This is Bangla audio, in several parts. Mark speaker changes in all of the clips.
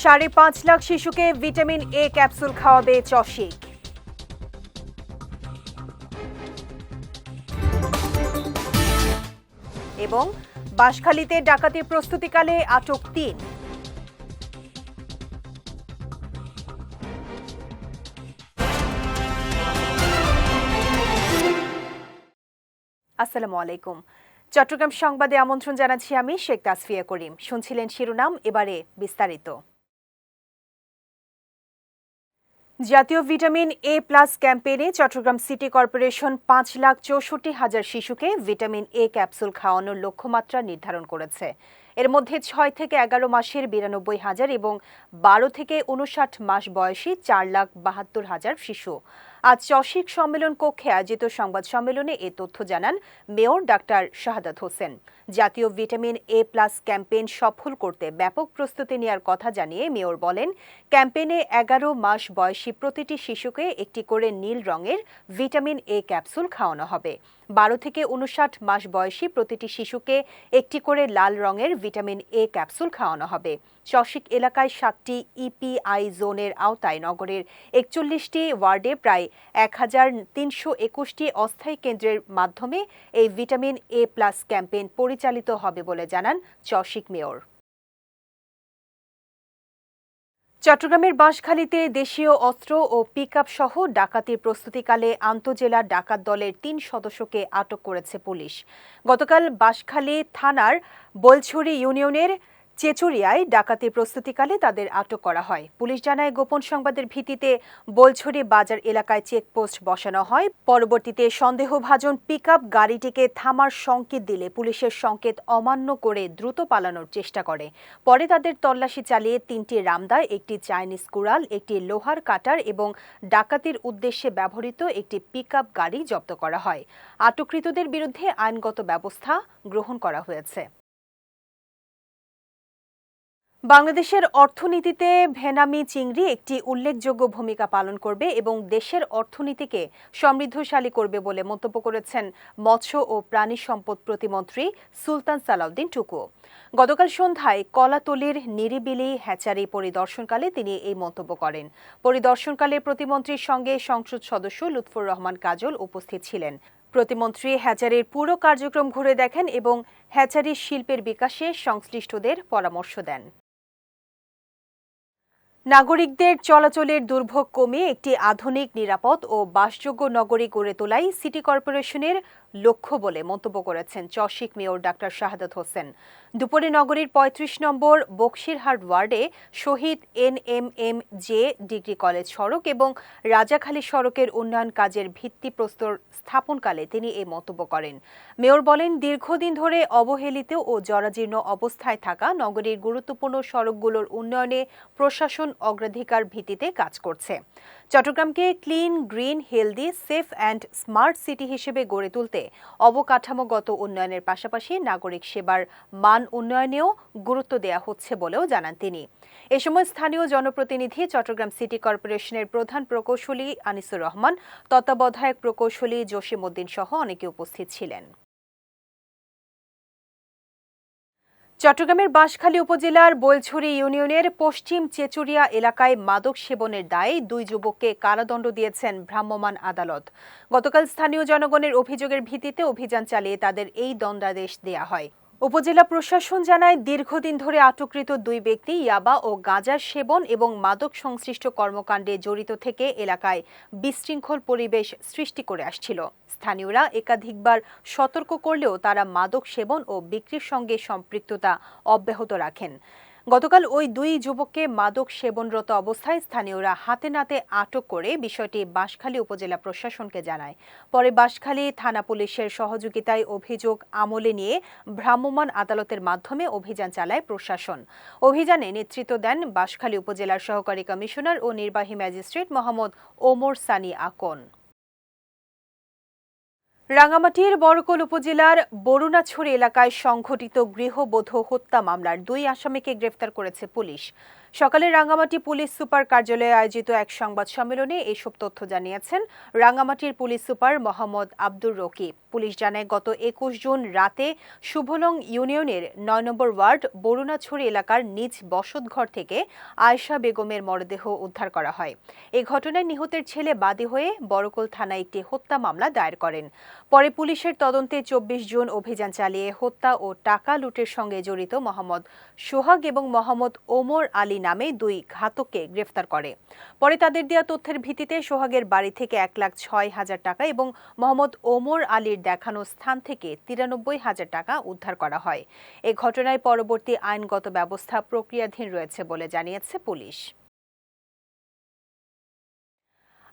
Speaker 1: ৫.৫ লাখ শিশুকে ভিটামিন এ ক্যাপসুল খাওয়াবে চসিক। এবং বাঁশখালীতে ডাকাতির প্রস্তুতিকালে আটক ৩। আসসালামু আলাইকুম। চট্টগ্রাম সংবাদে আমন্ত্রণ জানাচ্ছি আমি শেখ তাসফিয়া করিম। শুনছিলেন শিরোনাম, এবারে বিস্তারিত। জাতীয় ভিটামিন এ প্লাস ক্যাম্পেইনে চট্টগ্রাম সিটি কর্পোরেশন ৫,৬৪,০০০ শিশুকে ভিটামিন এ ক্যাপসুল খাওয়ানোর লক্ষ্যমাত্রা নির্ধারণ করেছে। এর মধ্যে ৬ থেকে ১১ মাসের ৯২,০০০ এবং ১২ থেকে ৫৯ মাস বয়সী ৪,৭২,০০০ শিশু। আজ চসিক সম্মেলন কক্ষে আয়োজিত সংবাদ সম্মেলনে এ তথ্য জানান মেয়র ডাক্তার শাহাদাত হোসেন। জাতীয় ভিটামিন এ প্লাস ক্যাম্পেইন সফল করতে ব্যাপক প্রস্তুতি নেওয়ার কথা জানিয়ে মেয়র বলেন, ক্যাম্পেইনে ১১ মাস বয়সী প্রতিটি শিশুকে একটি করে নীল রঙের ভিটামিন এ ক্যাপসুল খাওয়ানো হবে। ১২ থেকে ৫৯ মাস বয়সী প্রতিটি শিশুকে একটি করে লাল রঙের ভিটামিন এ ক্যাপসুল খাওয়ানো হবে। চসিক এলাকায় ৭টি ইপিআই জোনের আওতায় নগরের ৪১টি ওয়ার্ডে প্রায় ১,৩২১টি অস্থায়ী কেন্দ্রের মাধ্যমে এই ভিটামিন এ প্লাস ক্যাম্পেইন পরিচালিত হবে বলে জানান চসিক মেয়র। চট্টগ্রামের বাঁশখালীতে দেশীয় অস্ত্র ও পিকআপ সহ ডাকাতির প্রস্তুতিকালে আন্তজেলা ডাকাত দলের ৩ সদস্যকে আটক করেছে পুলিশ। গতকাল বাঁশখালী থানার বোলছড়ি ইউনিয়নের চেচুরিয়ায় ডাকাতির প্রস্তুতিকালে তাদের আটক করা হয়। পুলিশ জানায়, গোপন সংবাদের ভিত্তিতে বোলছড়ি বাজার এলাকায় চেকপোস্ট বসানো হয়। পরবর্তীতে সন্দেহভাজন পিকআপ গাড়িটিকে থামার সংকেত দিলে পুলিশের সংকেত অমান্য করে দ্রুত পালানোর চেষ্টা করে। পরে তাদের তল্লাশি চালিয়ে ৩টি রামদা, একটি চাইনিজ কুড়াল, একটি লোহার কাটার এবং ডাকাতির উদ্দেশ্যে ব্যবহৃত একটি পিকআপ গাড়ি জব্দ করা হয়। আটককৃতদের বিরুদ্ধে আইনগত ব্যবস্থা গ্রহণ করা হয়েছে। বাংলাদেশের অর্থনীতিতে ভেনামি চিংড়ি একটি উল্লেখযোগ্য ভূমিকা পালন করবে এবং দেশের অর্থনীতিকে সমৃদ্ধশালী করবে বলে মন্তব্য করেছেন মৎস্য ও প্রাণী সম্পদ প্রতিমন্ত্রী সুলতান সালাউদ্দিন টুকু। গতকাল সন্ধ্যায় কলাতলির নিরিবিলি হ্যাচারি পরিদর্শনকালে তিনি এই মন্তব্য করেন। পরিদর্শনকালে প্রতিমন্ত্রীর সঙ্গে সংসদ সদস্য লুৎফর রহমান কাজল উপস্থিত ছিলেন। প্রতিমন্ত্রী হ্যাচারির পুরো কার্যক্রম ঘুরে দেখেন এবং হ্যাচারির শিল্পের বিকাশে সংশ্লিষ্টদের পরামর্শ দেন। নাগরিকদের চলাচলের দুর্ভোগ কমিয়ে একটি আধুনিক, নিরাপদ ও বাসযোগ্য নগরী গড়ে তোলাই সিটি কর্পোরেশনের লক্ষ্য বলে মন্তব্য করেছেন চসিক মেয়র ডাক্তার শাহাদাত হোসেন। দুপুরে নগরীর ৩৫ নম্বর বক্সিরহাট ওয়ার্ডে শহীদ NMMJ ডিগ্রি কলেজ সড়ক এবং রাজাখালী সড়কের উন্নয়ন কাজের ভিত্তিপ্রস্তর স্থাপনকালে তিনি এই মন্তব্য করেন। মেয়র বলেন, দীর্ঘদিন ধরে অবহেলিত ও জরাজীর্ণ অবস্থায় থাকা নগরীর গুরুত্বপূর্ণ সড়কগুলোর উন্নয়নে প্রশাসন অগ্রাধিকার ভিত্তিতে কাজ করছে। চট্টগ্রামকে clean, green, healthy, safe and smart city হিসেবে গড়ে তুলতে অবকাঠামোগত উন্নয়নের পাশাপাশি নাগরিক সেবার মান উন্নয়নেও গুরুত্ব দেওয়া হচ্ছে বলেও জানান তিনি। এ সময় স্থানীয় জনপ্রতিনিধি, চট্টগ্রাম সিটি কর্পোরেশনের প্রধান প্রকৌশলী আনিসুর রহমান, তত্ত্বাবধায়ক প্রকৌশলী জসিম উদ্দিন সহ অনেকে উপস্থিত ছিলেন। চট্টগ্রামের বাঁশখালী উপজেলার বোলছড়ি ইউনিয়নের পশ্চিম চেচুরিয়া এলাকায় মাদক সেবনের দায়ে ২ যুবককে কারাদণ্ড দিয়েছেন ভ্রাম্যমাণ আদালত। গতকাল স্থানীয় জনগণের অভিযোগের ভিত্তিতে অভিযান চালিয়ে তাদের এই দণ্ডাদেশ দেয়া হয়। উপজেলা প্রশাসন জানায়, দীর্ঘদিন ধরে আটককৃত ২ ব্যক্তি ইয়াবা ও গাঁজার সেবন এবং মাদক সংশ্লিষ্ট কর্মকাণ্ডে জড়িত থেকে এলাকায় বিশৃঙ্খল পরিবেশ সৃষ্টি করে আসছিল। স্থানীয়রা একাধিকবার সতর্ক করলেও তারা মাদক সেবন ও বিক্রির সঙ্গে সম্পৃক্ততা অব্যাহত রাখেন। গতকাল ওই ২ যুবককে মাদক সেবনরত অবস্থায় স্থানীয়রা হাতে নাতে আটক করে বিষয়টি বাঁশখালী উপজেলা প্রশাসনকে জানায়। পরে বাঁশখালী থানা পুলিশের সহযোগিতায় অভিযোগ আমলে নিয়ে ভ্রাম্যমাণ আদালতের মাধ্যমে অভিযান চালায় প্রশাসন। অভিযানে নেতৃত্ব দেন বাঁশখালী উপজেলার সহকারী কমিশনার ও নির্বাহী ম্যাজিস্ট্রেট মোহাম্মদ ওমর সানি আকন। রাঙ্গামাটির বড়কোল উপজেলার বরুণাছড়ি এলাকায় সংঘটিত গৃহবধূ হত্যা মামলার 2 আসামিকে গ্রেফতার করেছে পুলিশ। সকালে রাঙ্গামাটি পুলিশ সুপার কার্যালয়ে আয়োজিত এক সংবাদ সম্মেলনে এসব তথ্য জানিয়েছেন রাঙ্গামাটির police super Mohammad Abdur Rakib. Police জানায়, গত 21 জুন রাতে শুভলং ইউনিয়নের 9 নম্বর ওয়ার্ড বরুণাছড়ি এলাকার নিজ বসতঘর থেকে আয়েশা বেগমের মরদেহ উদ্ধার করা হয়। এই ঘটনায় নিহতের ছেলে বাদী হয়ে বড়কোল থানায় একটি হত্যা মামলা দায়ের করেন। পরে পুলিশের তদন্তে 24 জুন অভিযান চালিয়ে হত্যা ও টাকা লুটের সঙ্গে জড়িত মোহাম্মদ সোহাগ এবং মোহাম্মদ ওমর আলী নামে 2 ঘাতককে গ্রেফতার করে। পরে তাদের দেওয়া তথ্যের ভিত্তিতে সোহাগের বাড়ি থেকে 1,06,000 টাকা এবং মোহাম্মদ ওমর আলীর দেখানো স্থান থেকে 93,000 টাকা উদ্ধার করা হয়। এ ঘটনায় পরবর্তী আইনগত ব্যবস্থা প্রক্রিয়াধীন রয়েছে বলে জানিয়েছে পুলিশ।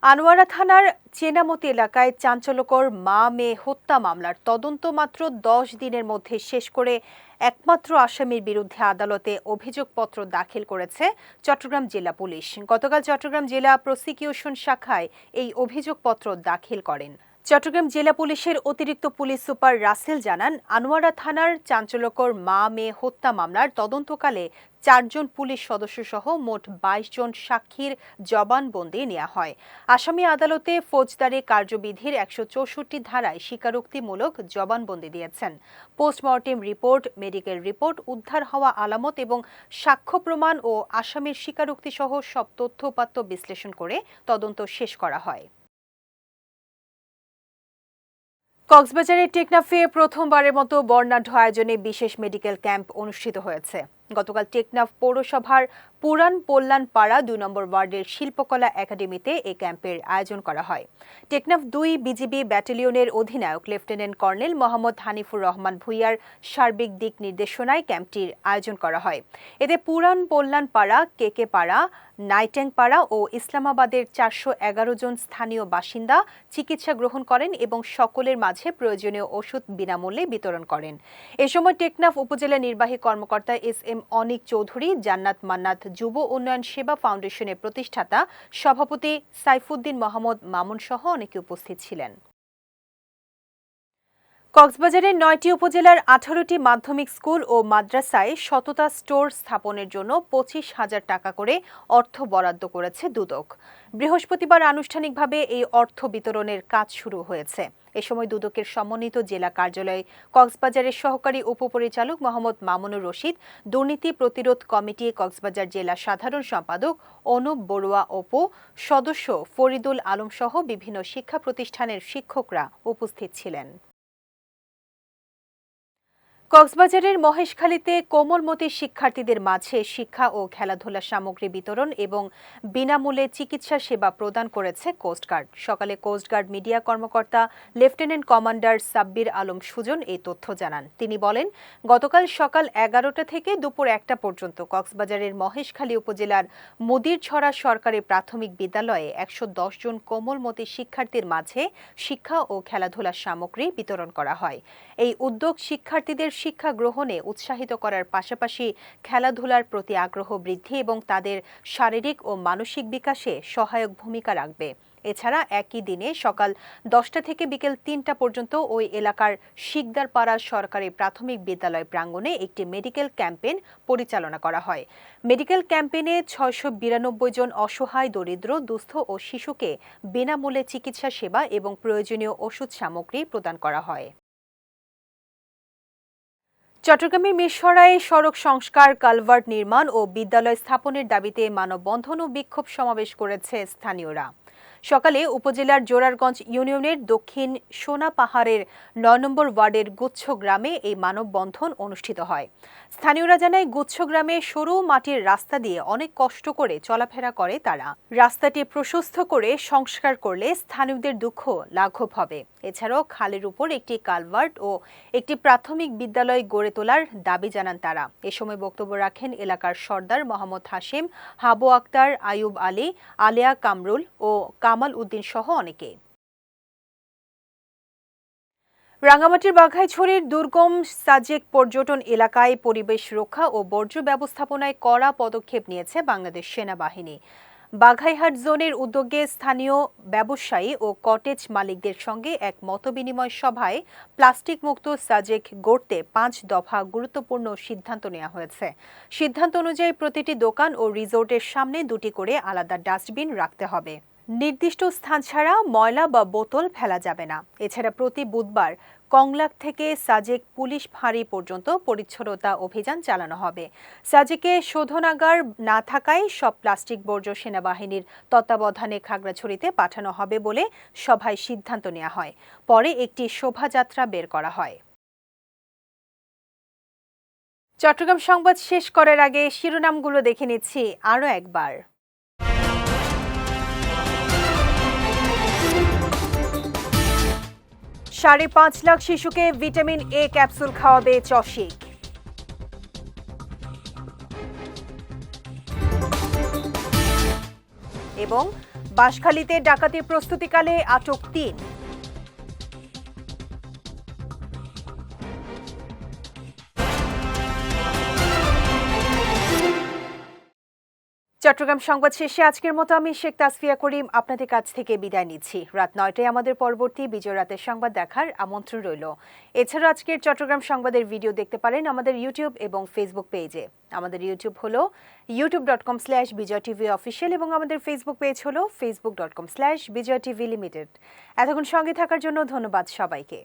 Speaker 1: আনোয়ারা থানার চেনামতি এলাকায় চাঞ্চল্যকর মা মেয়ে হত্যা মামলার তদন্ত মাত্র 10 দিনের মধ্যে শেষ করে একমাত্র আসামির বিরুদ্ধে আদালতে অভিযোগপত্র দাখিল করেছে চট্টগ্রাম জেলা পুলিশ। গতকাল চট্টগ্রাম জেলা প্রসিকিউশন শাখায় এই অভিযোগপত্র দাখিল করেন। চট্টগ্রাম জেলা পুলিশের অতিরিক্ত পুলিশ সুপার রাসেল জানান, আনোয়ারা থানার চাঞ্চল্যকর মা মেয়ে হত্যা মামলার তদন্তকালে 4 জন পুলিশ সদস্য সহ মোট 22 জন সাক্ষীর জবানবন্দি নেওয়া হয়। আসামি আদালতে ফৌজদারি কার্যবিধির 164 ধারায় স্বীকারোক্তিমূলক জবানবন্দি দিয়েছেন। পোস্টমর্টেম রিপোর্ট, মেডিকেল রিপোর্ট, উদ্ধার হওয়া আলামত এবং সাক্ষ্য প্রমাণ ও আসামির স্বীকারোক্তি সহ সব তথ্য-উপাত্ত বিশ্লেষণ করে তদন্ত শেষ করা হয়। কক্সবাজারের টেকনাফে প্রথমবারের মতো বর্ণাঢ্য আয়োজনে বিশেষ মেডিকেল ক্যাম্প অনুষ্ঠিত হয়েছে। গতকাল টেকনাফ পৌরসভার পুরান পল্লান পাড়া 2 নম্বর ওয়ার্ডের শিল্পকলা একাডেমিতে এই ক্যাম্পের আয়োজন করা হয়। টেকনাফ 2 বিজিবি ব্যাটালিয়নের অধিনায়ক লেফটেন্যান্ট কর্নেল মোহাম্মদ হানিফুর রহমান ভুইয়ার সার্বিক দিক নির্দেশনায় ক্যাম্পটির আয়োজন করা হয়। এতে পুরান পল্লান পাড়া, কেকে পাড়া, নাইট্যাং পাড়া ও ইসলামাবাদের 411 জন স্থানীয় বাসিন্দা চিকিৎসা গ্রহণ করেন এবং সকলের মাঝে প্রয়োজনীয় ওষুধ বিনামূল্যে বিতরণ করেন। এ সময় টেকনাফ উপজেলা নির্বাহী কর্মকর্তা এস.এম. অনিক চৌধুরী, জান্নাত মান্নাত যুব উন্নয়ন সেবা ফাউন্ডেশনের প্রতিষ্ঠাতা সভাপতি সাইফুদ্দিন মোহাম্মদ মামুন সহ অনেকে উপস্থিত ছিলেন। কক্সবাজারের 9টি উপজেলার 18টি মাধ্যমিক স্কুল ও মাদ্রাসায় সততা স্টোর স্থাপনের জন্য 25,000 টাকা করে অর্থ বরাদ্দ করেছে দুদক। বৃহস্পতিবার আনুষ্ঠানিকভাবে এই অর্থ বিতরণের কাজ শুরু হয়েছে। এ সময় দুদকের সমন্বিত জেলা কার্যালয় কক্সবাজারের সহকারী উপপরিচালক মোহাম্মদ মামুনুর রশিদ, দুর্নীতি প্রতিরোধ কমিটি কক্সবাজার জেলা সাধারণ সম্পাদক অনুপ বড়ুয়া অপু, সদস্য ফরিদুল আলম সহ বিভিন্ন শিক্ষা প্রতিষ্ঠানের শিক্ষকরা উপস্থিত ছিলেন। কক্সবাজারের মহেশখালীতে কোমলমতি শিক্ষার্থীদের মাঝে শিক্ষা ও খেলাধুলা সামগ্রী বিতরণ এবং বিনামূল্যে চিকিৎসা সেবা প্রদান করেছে কোস্টগার্ড। সকালে কোস্টগার্ড মিডিয়া কর্মকর্তা লেফটেন্যান্ট কমান্ডার সাব্বির আলম সুজন এই তথ্য জানান। তিনি বলেন, গতকাল সকাল 11টা থেকে দুপুর 1টা পর্যন্ত কক্সবাজারের মহেশখালী উপজেলার মুদিরছড়া সরকারি প্রাথমিক বিদ্যালয়ে 110 জন কোমলমতি শিক্ষার্থীর মাঝে শিক্ষা ও খেলাধুলা সামগ্রী বিতরণ করা হয়। এই উদ্যোগ শিক্ষার্থীদের শিক্ষা গ্রহণে উৎসাহিত করার পাশাপাশি খেলাধুলার প্রতি আগ্রহ বৃদ্ধি এবং তাদের শারীরিক ও মানসিক বিকাশে সহায়ক ভূমিকা রাখবে। এছাড়া একই দিনে সকাল 10টা থেকে বিকেল 3টা পর্যন্ত ওই এলাকার শিকদারপাড়া সরকারি প্রাথমিক বিদ্যালয় প্রাঙ্গণে একটি মেডিকেল ক্যাম্পেইন পরিচালনা করা হয়। মেডিকেল ক্যাম্পেইনে 692 জন অসহায়, দরিদ্র, দুস্থ ও শিশুকে বিনামূল্যে চিকিৎসা সেবা এবং প্রয়োজনীয় ওষুধ সামগ্রী প্রদান করা হয়। চট্টগ্রামের মিরসরাইয়ে সড়ক সংস্কার, কালভার্ট নির্মাণ ও বিদ্যালয় স্থাপনের দাবিতে মানববন্ধন ও বিক্ষোভ সমাবেশ করেছে স্থানীয়রা। সকালে উপজেলার জোরারগঞ্জ ইউনিয়নের দক্ষিণ সোনা পাহাড়ের 9 নম্বর ওয়ার্ডের গুচ্ছ গ্রামে এই মানববন্ধন অনুষ্ঠিত হয়। স্থানীয়রা জানায়, গুচ্ছ গ্রামে সরু মাটির রাস্তা দিয়ে অনেক কষ্ট করে চলাফেরা করে তারা। রাস্তাটি প্রশস্ত করে সংস্কার করলে স্থানীয়দের দুঃখ লাঘব হবে। এছাড়াও খালের উপর একটি কালভার্ট ও একটি প্রাথমিক বিদ্যালয় গড়ে তোলার দাবি জানান তারা। এ সময় বক্তব্য রাখেন এলাকার সর্দার মোহাম্মদ হাশিম, হাবু আক্তার, আয়ুব আলী, আলেয়া কামরুল ও কামাল উদ্দিন সহ অনেকে। রাঙ্গামাটির বাঘাইছড়ির দুর্গম সাজেক পর্যটন এলাকায় পরিবেশ রক্ষা ও বর্জ্য ব্যবস্থাপনায় কড়া পদক্ষেপ নিয়েছে বাংলাদেশ সেনাবাহিনী। বাঘাইহাট জোনের উদ্যোগে স্থানীয় ব্যবসায়ী ও কটেজ মালিকদের সঙ্গে এক মতবিনিময় সভায় প্লাস্টিক মুক্ত সাজেক গড়তে 5 দফা গুরুত্বপূর্ণ সিদ্ধান্ত নেওয়া হয়েছে। সিদ্ধান্ত অনুযায়ী প্রতিটি দোকান ও রিসোর্টের সামনে 2টি করে আলাদা ডাস্টবিন রাখতে হবে। নির্দিষ্ট স্থান ছাড়া ময়লা বা বোতল ফেলা যাবে না। এছাড়া প্রতি বুধবার কংলাক থেকে সাজেক পুলিশ ফাঁড়ি পর্যন্ত পরিচ্ছন্নতা অভিযান চালানো হবে। সাজেকে শোধনাগার না থাকায় সব প্লাস্টিক বর্জ্য সেনাবাহিনীর তত্ত্বাবধানে খাগড়াছড়িতে পাঠানো হবে বলে সভায় সিদ্ধান্ত নেওয়া হয়। পরে একটি শোভাযাত্রা বের করা হয়। চট্টগ্রাম সংবাদ শেষ করার আগে শিরোনামগুলো দেখে নিচ্ছি আরও একবার। 5.5 লাখ শিশুকে ভিটামিন এ ক্যাপসুল খাওয়াবে চসিক। এবং বাঁশখালীতে ডাকাতির প্রস্তুতিকালে আটক 3। চট্টগ্রাম সংবাদ শেষে আজকের মতো আমি শেখ তাসফিয়া করিম আপনাদের কাছ থেকে বিদায় নিচ্ছি। রাত 9টায় আমাদের পরবর্তী বিজয় রাতের সংবাদ দেখার আমন্ত্রণ রইল। এছাড়া আজকের চট্টগ্রাম সংবাদের ভিডিও দেখতে পারেন আমাদের ইউটিউব এবং ফেসবুক পেজে। আমাদের ইউটিউব হলো youtube.com/bijoytvofficial এবং আমাদের ফেসবুক পেজ হলো facebook.com/bijoytvlimited। এতক্ষণ সঙ্গে থাকার জন্য ধন্যবাদ সবাইকে।